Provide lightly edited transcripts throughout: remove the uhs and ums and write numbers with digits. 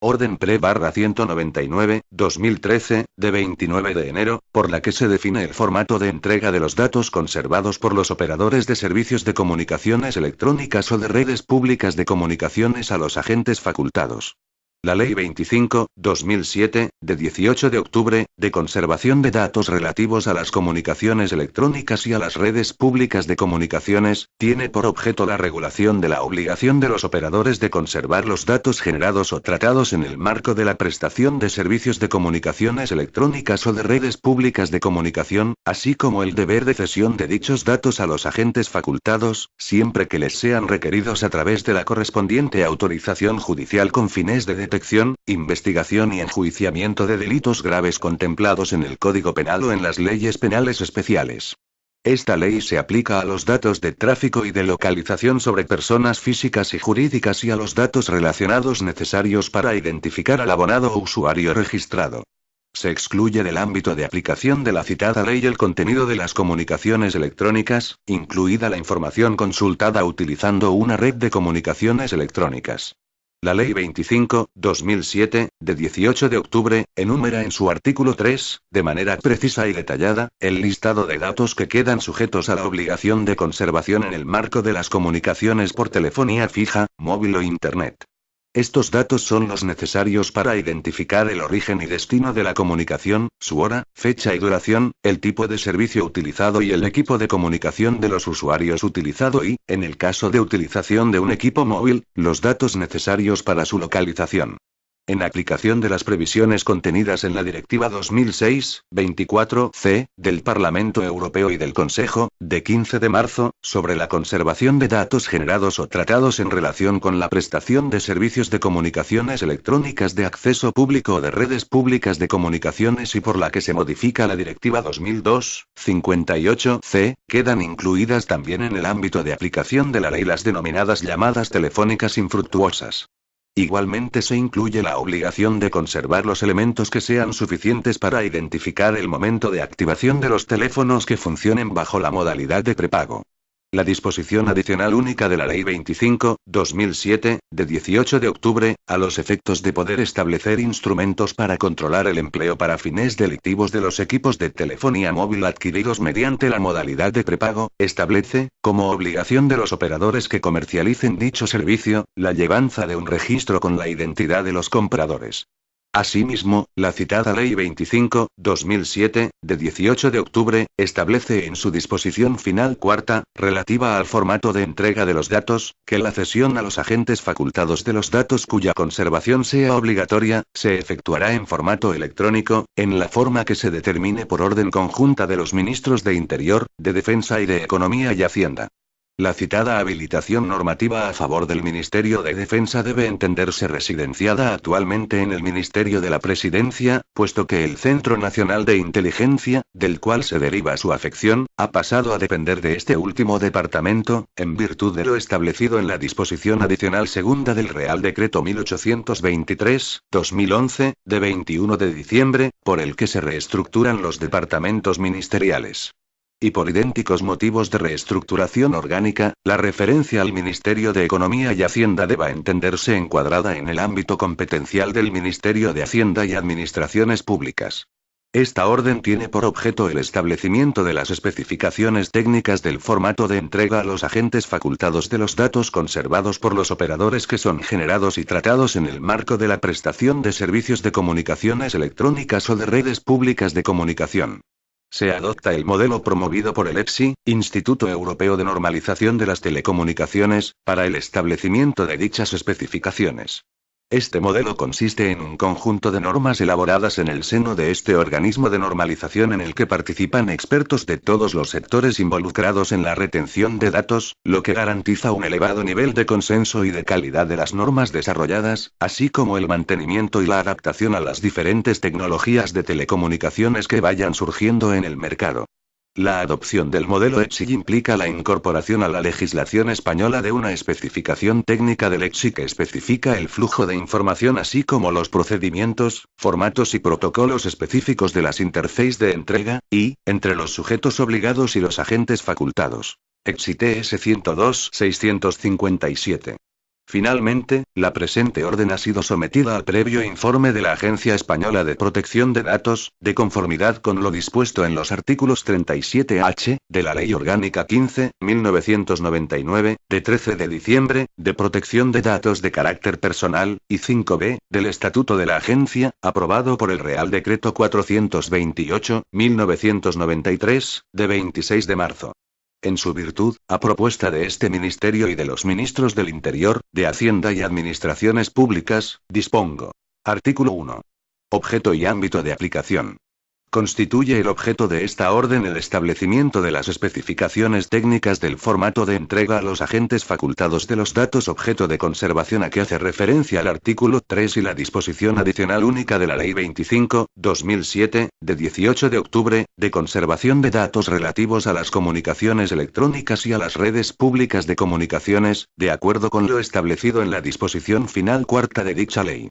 Orden Pre-199/2013, de 29 de enero, por la que se define el formato de entrega de los datos conservados por los operadores de servicios de comunicaciones electrónicas o de redes públicas de comunicaciones a los agentes facultados. La Ley 25/2007, de 18 de octubre, de conservación de datos relativos a las comunicaciones electrónicas y a las redes públicas de comunicaciones, tiene por objeto la regulación de la obligación de los operadores de conservar los datos generados o tratados en el marco de la prestación de servicios de comunicaciones electrónicas o de redes públicas de comunicación, así como el deber de cesión de dichos datos a los agentes facultados, siempre que les sean requeridos a través de la correspondiente autorización judicial con fines de detección, investigación y enjuiciamiento de delitos graves contemplados en el Código Penal o en las leyes penales especiales. Esta ley se aplica a los datos de tráfico y de localización sobre personas físicas y jurídicas y a los datos relacionados necesarios para identificar al abonado o usuario registrado. Se excluye del ámbito de aplicación de la citada ley el contenido de las comunicaciones electrónicas, incluida la información consultada utilizando una red de comunicaciones electrónicas. La Ley 25/2007, de 18 de octubre, enumera en su artículo 3, de manera precisa y detallada, el listado de datos que quedan sujetos a la obligación de conservación en el marco de las comunicaciones por telefonía fija, móvil o Internet. Estos datos son los necesarios para identificar el origen y destino de la comunicación, su hora, fecha y duración, el tipo de servicio utilizado y el equipo de comunicación de los usuarios utilizado y, en el caso de utilización de un equipo móvil, los datos necesarios para su localización. En aplicación de las previsiones contenidas en la Directiva 2006/24/C, del Parlamento Europeo y del Consejo, de 15 de marzo, sobre la conservación de datos generados o tratados en relación con la prestación de servicios de comunicaciones electrónicas de acceso público o de redes públicas de comunicaciones y por la que se modifica la Directiva 2002/58/C, quedan incluidas también en el ámbito de aplicación de la ley las denominadas llamadas telefónicas infructuosas. Igualmente se incluye la obligación de conservar los elementos que sean suficientes para identificar el momento de activación de los teléfonos que funcionen bajo la modalidad de prepago. La disposición adicional única de la Ley 25/2007, de 18 de octubre, a los efectos de poder establecer instrumentos para controlar el empleo para fines delictivos de los equipos de telefonía móvil adquiridos mediante la modalidad de prepago, establece, como obligación de los operadores que comercialicen dicho servicio, la llevanza de un registro con la identidad de los compradores. Asimismo, la citada Ley 25/2007, de 18 de octubre, establece en su disposición final cuarta, relativa al formato de entrega de los datos, que la cesión a los agentes facultados de los datos cuya conservación sea obligatoria, se efectuará en formato electrónico, en la forma que se determine por orden conjunta de los ministros de Interior, de Defensa y de Economía y Hacienda. La citada habilitación normativa a favor del Ministerio de Defensa debe entenderse residenciada actualmente en el Ministerio de la Presidencia, puesto que el Centro Nacional de Inteligencia, del cual se deriva su afección, ha pasado a depender de este último departamento, en virtud de lo establecido en la disposición adicional segunda del Real Decreto 1823/2011, de 21 de diciembre, por el que se reestructuran los departamentos ministeriales. Y por idénticos motivos de reestructuración orgánica, la referencia al Ministerio de Economía y Hacienda deba entenderse encuadrada en el ámbito competencial del Ministerio de Hacienda y Administraciones Públicas. Esta orden tiene por objeto el establecimiento de las especificaciones técnicas del formato de entrega a los agentes facultados de los datos conservados por los operadores que son generados y tratados en el marco de la prestación de servicios de comunicaciones electrónicas o de redes públicas de comunicación. Se adopta el modelo promovido por el EPSI, Instituto Europeo de Normalización de las Telecomunicaciones, para el establecimiento de dichas especificaciones. Este modelo consiste en un conjunto de normas elaboradas en el seno de este organismo de normalización en el que participan expertos de todos los sectores involucrados en la retención de datos, lo que garantiza un elevado nivel de consenso y de calidad de las normas desarrolladas, así como el mantenimiento y la adaptación a las diferentes tecnologías de telecomunicaciones que vayan surgiendo en el mercado. La adopción del modelo EPSI implica la incorporación a la legislación española de una especificación técnica del EPSI que especifica el flujo de información así como los procedimientos, formatos y protocolos específicos de las interfaces de entrega, y, entre los sujetos obligados y los agentes facultados. EPSI TS 102-657. Finalmente, la presente orden ha sido sometida al previo informe de la Agencia Española de Protección de Datos, de conformidad con lo dispuesto en los artículos 37H, de la Ley Orgánica 15.1999, de 13 de diciembre, de protección de datos de carácter personal, y 5b, del Estatuto de la Agencia, aprobado por el Real Decreto 428.1993, de 26 de marzo. En su virtud, a propuesta de este Ministerio y de los Ministros del Interior, de Hacienda y Administraciones Públicas, dispongo. Artículo 1. Objeto y ámbito de aplicación. Constituye el objeto de esta orden el establecimiento de las especificaciones técnicas del formato de entrega a los agentes facultados de los datos objeto de conservación a que hace referencia el artículo 3 y la disposición adicional única de la Ley 25/2007, de 18 de octubre, de conservación de datos relativos a las comunicaciones electrónicas y a las redes públicas de comunicaciones, de acuerdo con lo establecido en la disposición final cuarta de dicha ley.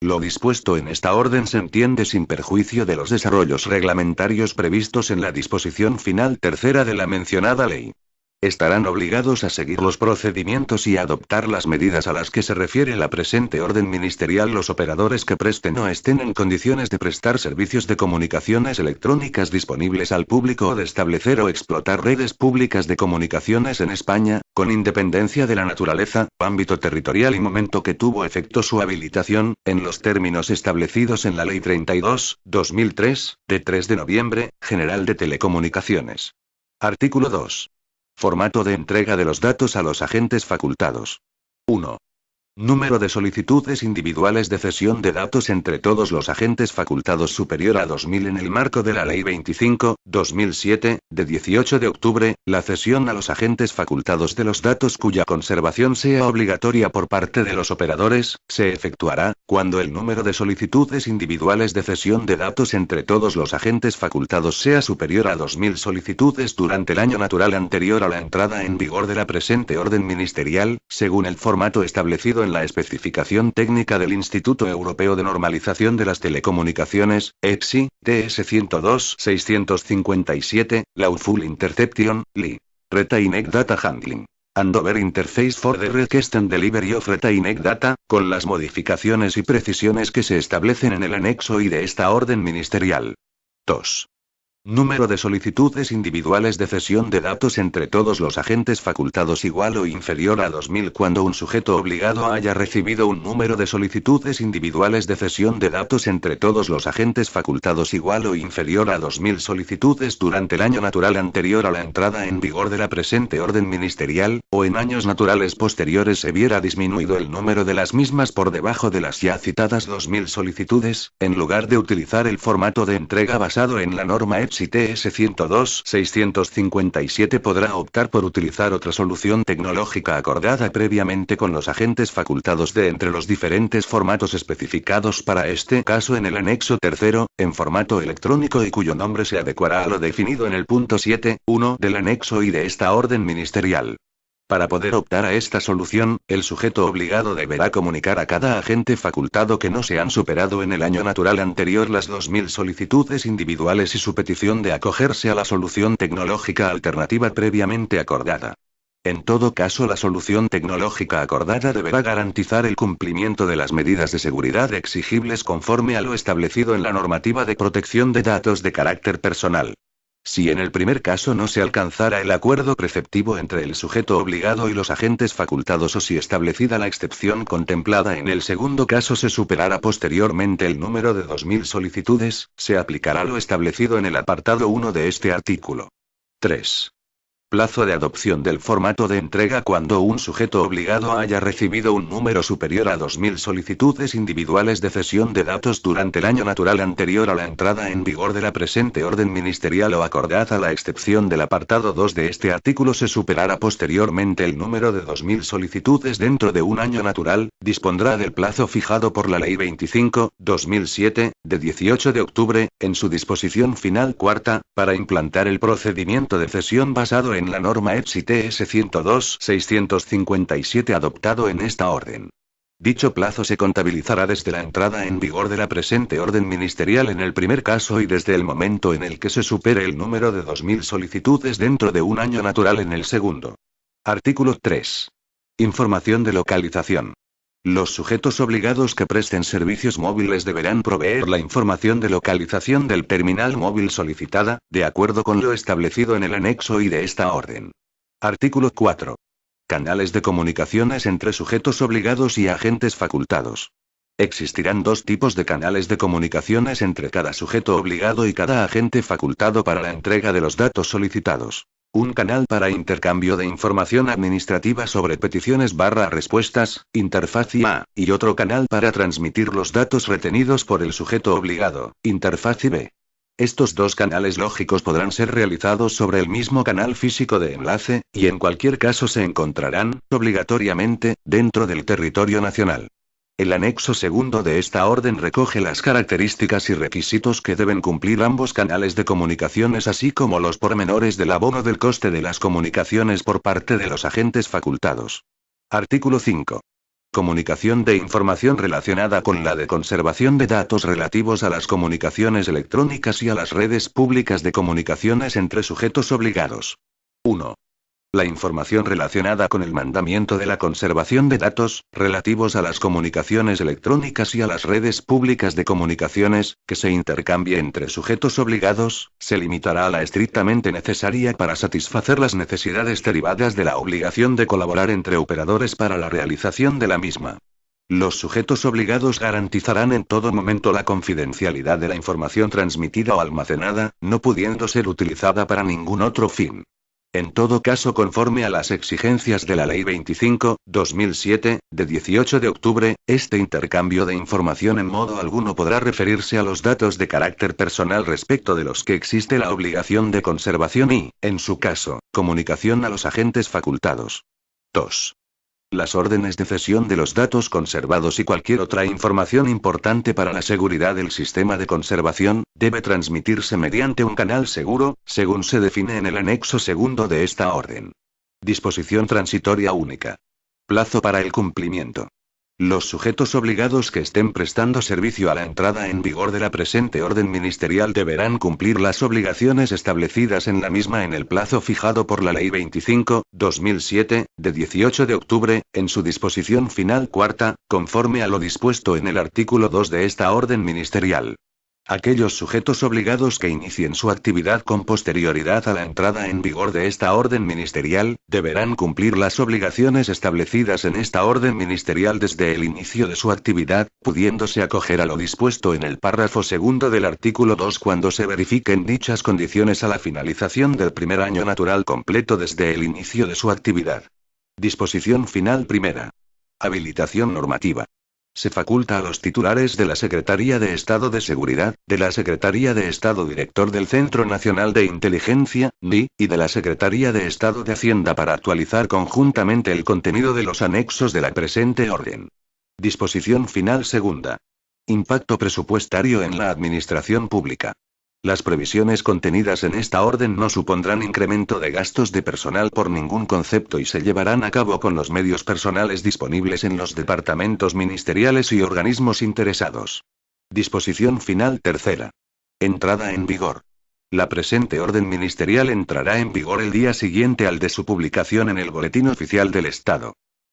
Lo dispuesto en esta orden se entiende sin perjuicio de los desarrollos reglamentarios previstos en la disposición final tercera de la mencionada ley. Estarán obligados a seguir los procedimientos y a adoptar las medidas a las que se refiere la presente orden ministerial los operadores que presten o estén en condiciones de prestar servicios de comunicaciones electrónicas disponibles al público o de establecer o explotar redes públicas de comunicaciones en España, con independencia de la naturaleza, ámbito territorial y momento que tuvo efecto su habilitación, en los términos establecidos en la Ley 32/2003, de 3 de noviembre, General de Telecomunicaciones. Artículo 2. Formato de entrega de los datos a los agentes facultados. 1. Número de solicitudes individuales de cesión de datos entre todos los agentes facultados superior a 2000 en el marco de la Ley 25/2007, de 18 de octubre, la cesión a los agentes facultados de los datos cuya conservación sea obligatoria por parte de los operadores, se efectuará, cuando el número de solicitudes individuales de cesión de datos entre todos los agentes facultados sea superior a 2000 solicitudes durante el año natural anterior a la entrada en vigor de la presente orden ministerial, según el formato establecido en la especificación técnica del Instituto Europeo de Normalización de las Telecomunicaciones, ETSI, TS 102-657, Lawful Interception, LI. Retained Data Handling. Andover Interface for the Request and Delivery of Retained Data, con las modificaciones y precisiones que se establecen en el anexo I de esta orden ministerial. 2. Número de solicitudes individuales de cesión de datos entre todos los agentes facultados igual o inferior a 2000 cuando un sujeto obligado haya recibido un número de solicitudes individuales de cesión de datos entre todos los agentes facultados igual o inferior a 2000 solicitudes durante el año natural anterior a la entrada en vigor de la presente orden ministerial, o en años naturales posteriores se viera disminuido el número de las mismas por debajo de las ya citadas 2000 solicitudes, en lugar de utilizar el formato de entrega basado en la norma ETSI TS 102-657 podrá optar por utilizar otra solución tecnológica acordada previamente con los agentes facultados de entre los diferentes formatos especificados para este caso en el anexo tercero, en formato electrónico y cuyo nombre se adecuará a lo definido en el punto 7.1 del anexo I de esta orden ministerial. Para poder optar a esta solución, el sujeto obligado deberá comunicar a cada agente facultado que no se han superado en el año natural anterior las 2000 solicitudes individuales y su petición de acogerse a la solución tecnológica alternativa previamente acordada. En todo caso, la solución tecnológica acordada deberá garantizar el cumplimiento de las medidas de seguridad exigibles conforme a lo establecido en la normativa de protección de datos de carácter personal. Si en el primer caso no se alcanzara el acuerdo preceptivo entre el sujeto obligado y los agentes facultados o si establecida la excepción contemplada en el segundo caso se superara posteriormente el número de 2000 solicitudes, se aplicará lo establecido en el apartado 1 de este artículo. 3. Plazo de adopción del formato de entrega cuando un sujeto obligado haya recibido un número superior a 2000 solicitudes individuales de cesión de datos durante el año natural anterior a la entrada en vigor de la presente orden ministerial o acordada la excepción del apartado 2 de este artículo se superará posteriormente el número de 2000 solicitudes dentro de un año natural, dispondrá del plazo fijado por la Ley 25/2007, de 18 de octubre, en su disposición final cuarta, para implantar el procedimiento de cesión basado en la norma ETSI TS 102-657 adoptado en esta orden. Dicho plazo se contabilizará desde la entrada en vigor de la presente orden ministerial en el primer caso y desde el momento en el que se supere el número de 2000 solicitudes dentro de un año natural en el segundo. Artículo 3. Información de localización. Los sujetos obligados que presten servicios móviles deberán proveer la información de localización del terminal móvil solicitada, de acuerdo con lo establecido en el anexo I de esta orden. Artículo 4. Canales de comunicaciones entre sujetos obligados y agentes facultados. Existirán dos tipos de canales de comunicaciones entre cada sujeto obligado y cada agente facultado para la entrega de los datos solicitados. Un canal para intercambio de información administrativa sobre peticiones/respuestas, interfaz IA, y otro canal para transmitir los datos retenidos por el sujeto obligado, interfaz IB. Estos dos canales lógicos podrán ser realizados sobre el mismo canal físico de enlace, y en cualquier caso se encontrarán, obligatoriamente, dentro del territorio nacional. El anexo segundo de esta orden recoge las características y requisitos que deben cumplir ambos canales de comunicaciones, así como los pormenores del abono del coste de las comunicaciones por parte de los agentes facultados. Artículo 5. Comunicación de información relacionada con la de conservación de datos relativos a las comunicaciones electrónicas y a las redes públicas de comunicaciones entre sujetos obligados. 1. La información relacionada con el mandamiento de la conservación de datos, relativos a las comunicaciones electrónicas y a las redes públicas de comunicaciones, que se intercambie entre sujetos obligados, se limitará a la estrictamente necesaria para satisfacer las necesidades derivadas de la obligación de colaborar entre operadores para la realización de la misma. Los sujetos obligados garantizarán en todo momento la confidencialidad de la información transmitida o almacenada, no pudiendo ser utilizada para ningún otro fin. En todo caso, conforme a las exigencias de la Ley 25/2007, de 18 de octubre, este intercambio de información en modo alguno podrá referirse a los datos de carácter personal respecto de los que existe la obligación de conservación y, en su caso, comunicación a los agentes facultados. 2. Las órdenes de cesión de los datos conservados y cualquier otra información importante para la seguridad del sistema de conservación, debe transmitirse mediante un canal seguro, según se define en el anexo segundo de esta orden. Disposición transitoria única. Plazo para el cumplimiento. Los sujetos obligados que estén prestando servicio a la entrada en vigor de la presente orden ministerial deberán cumplir las obligaciones establecidas en la misma en el plazo fijado por la Ley 25/2007, de 18 de octubre, en su disposición final cuarta, conforme a lo dispuesto en el artículo 2 de esta orden ministerial. Aquellos sujetos obligados que inicien su actividad con posterioridad a la entrada en vigor de esta orden ministerial, deberán cumplir las obligaciones establecidas en esta orden ministerial desde el inicio de su actividad, pudiéndose acoger a lo dispuesto en el párrafo segundo del artículo 2 cuando se verifiquen dichas condiciones a la finalización del primer año natural completo desde el inicio de su actividad. Disposición final primera. Habilitación normativa. Se faculta a los titulares de la Secretaría de Estado de Seguridad, de la Secretaría de Estado Director del Centro Nacional de Inteligencia, NI, y de la Secretaría de Estado de Hacienda para actualizar conjuntamente el contenido de los anexos de la presente orden. Disposición final segunda. Impacto presupuestario en la administración pública. Las previsiones contenidas en esta orden no supondrán incremento de gastos de personal por ningún concepto y se llevarán a cabo con los medios personales disponibles en los departamentos ministeriales y organismos interesados. Disposición final tercera. Entrada en vigor. La presente orden ministerial entrará en vigor el día siguiente al de su publicación en el Boletín Oficial del Estado.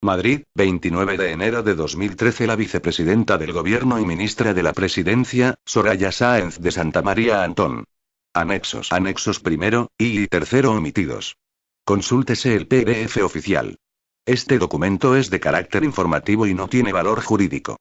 Madrid, 29 de enero de 2013. La vicepresidenta del Gobierno y ministra de la Presidencia, Soraya Sáenz de Santamaría Antón. Anexos. Anexos primero, y tercero omitidos. Consúltese el PDF oficial. Este documento es de carácter informativo y no tiene valor jurídico.